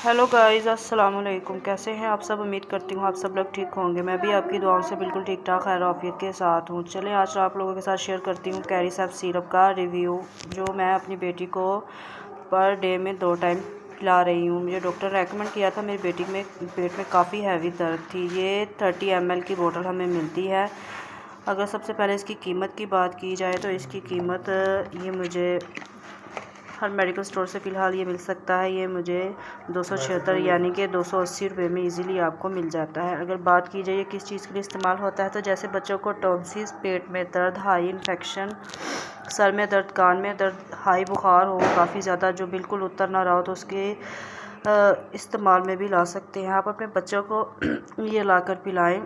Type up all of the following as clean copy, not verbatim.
Hello guys, अस्सलाम वालेकुम। कैसे हैं आप सब? उम्मीद करती हूँ आप सब लोग ठीक होंगे। मैं भी आपकी दुआओं से बिल्कुल ठीक ठाक खैर आफियत के साथ हूँ। चलें आज आप लोगों के साथ शेयर करती हूँ कैरिसैप सिरप का रिव्यू, जो मैं अपनी बेटी को पर डे में 2 टाइम पिला रही हूँ। मुझे डॉक्टर ने रेकमेंड किया था, मेरी बेटी में पेट में काफ़ी हैवी दर्द थी। ये 30 ml की बोतल हमें मिलती है। अगर सबसे पहले इसकी कीमत की बात की जाए तो इसकी कीमत ये मुझे हर मेडिकल स्टोर से फ़िलहाल ये मिल सकता है। ये मुझे 276 यानी कि 280 रुपये में इजीली आपको मिल जाता है। अगर बात की जाए किस चीज़ के लिए इस्तेमाल होता है, तो जैसे बच्चों को टॉन्सिस, पेट में दर्द, हाई इन्फेक्शन, सर में दर्द, कान में दर्द, हाई बुखार हो काफ़ी ज़्यादा जो बिल्कुल उतर ना रहा हो, तो उसके इस्तेमाल में भी ला सकते हैं। आप अपने बच्चों को ये लाकर पिलाएं,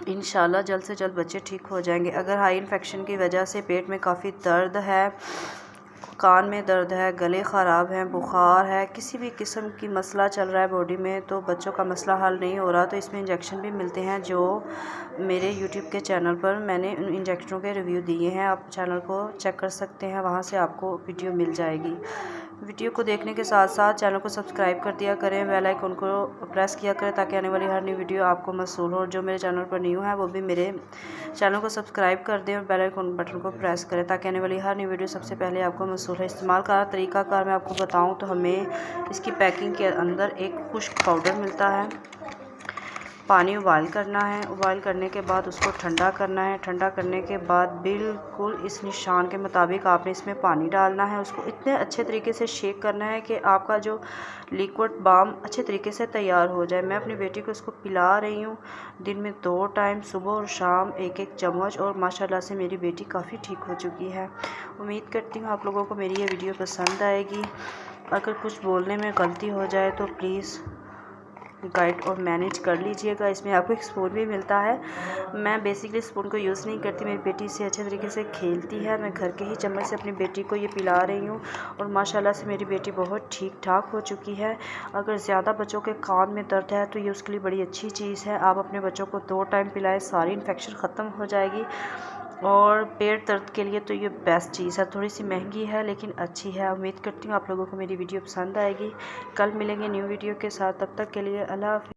इंशाल्लाह जल्द से जल्द बच्चे ठीक हो जाएंगे। अगर हाई इन्फेक्शन की वजह से पेट में काफ़ी दर्द है, कान में दर्द है, गले ख़राब हैं, बुखार है, किसी भी किस्म की मसला चल रहा है बॉडी में, तो बच्चों का मसला हल नहीं हो रहा, तो इसमें इंजेक्शन भी मिलते हैं जो मेरे यूट्यूब के चैनल पर मैंने उन इंजेक्शनों के रिव्यू दिए हैं। आप चैनल को चेक कर सकते हैं, वहाँ से आपको वीडियो मिल जाएगी। वीडियो को देखने के साथ साथ चैनल को सब्सक्राइब कर दिया करें, बेल आइकन को प्रेस किया करें ताकि आने वाली हर नई वीडियो आपको मौसूल हो। और जो मेरे चैनल पर न्यू है वो भी मेरे चैनल को सब्सक्राइब कर दें और बेल आइकन बटन को प्रेस करें ताकि आने वाली हर नई वीडियो सबसे पहले आपको मौसूल है। इस्तेमाल का तरीकाकार मैं आपको बताऊं तो हमें इसकी पैकिंग के अंदर एक खुश्क पाउडर मिलता है। पानी उबाल करना है, उबाल करने के बाद उसको ठंडा करना है। ठंडा करने के बाद बिल्कुल इस निशान के मुताबिक आपने इसमें पानी डालना है। उसको इतने अच्छे तरीके से शेक करना है कि आपका जो लिक्विड बाम अच्छे तरीके से तैयार हो जाए। मैं अपनी बेटी को इसको पिला रही हूँ दिन में 2 टाइम, सुबह और शाम 1-1 चम्मच, और माशाल्लाह से मेरी बेटी काफ़ी ठीक हो चुकी है। उम्मीद करती हूँ आप लोगों को मेरी ये वीडियो पसंद आएगी। अगर कुछ बोलने में गलती हो जाए तो प्लीज़ गाइड और मैनेज कर लीजिएगा। इसमें आपको एक स्पून भी मिलता है। मैं बेसिकली स्पून को यूज़ नहीं करती, मेरी बेटी से अच्छे तरीके से खेलती है। मैं घर के ही चम्मच से अपनी बेटी को ये पिला रही हूँ और माशाल्लाह से मेरी बेटी बहुत ठीक ठाक हो चुकी है। अगर ज़्यादा बच्चों के कान में दर्द है तो ये उसके लिए बड़ी अच्छी चीज़ है। आप अपने बच्चों को 2 टाइम पिलाएं, सारी इन्फेक्शन ख़त्म हो जाएगी। और पेट दर्द के लिए तो ये बेस्ट चीज़ है। थोड़ी सी महंगी है लेकिन अच्छी है। उम्मीद करती हूँ आप लोगों को मेरी वीडियो पसंद आएगी। कल मिलेंगे न्यू वीडियो के साथ, तब तक के लिए अल्लाह हाफ़िज़।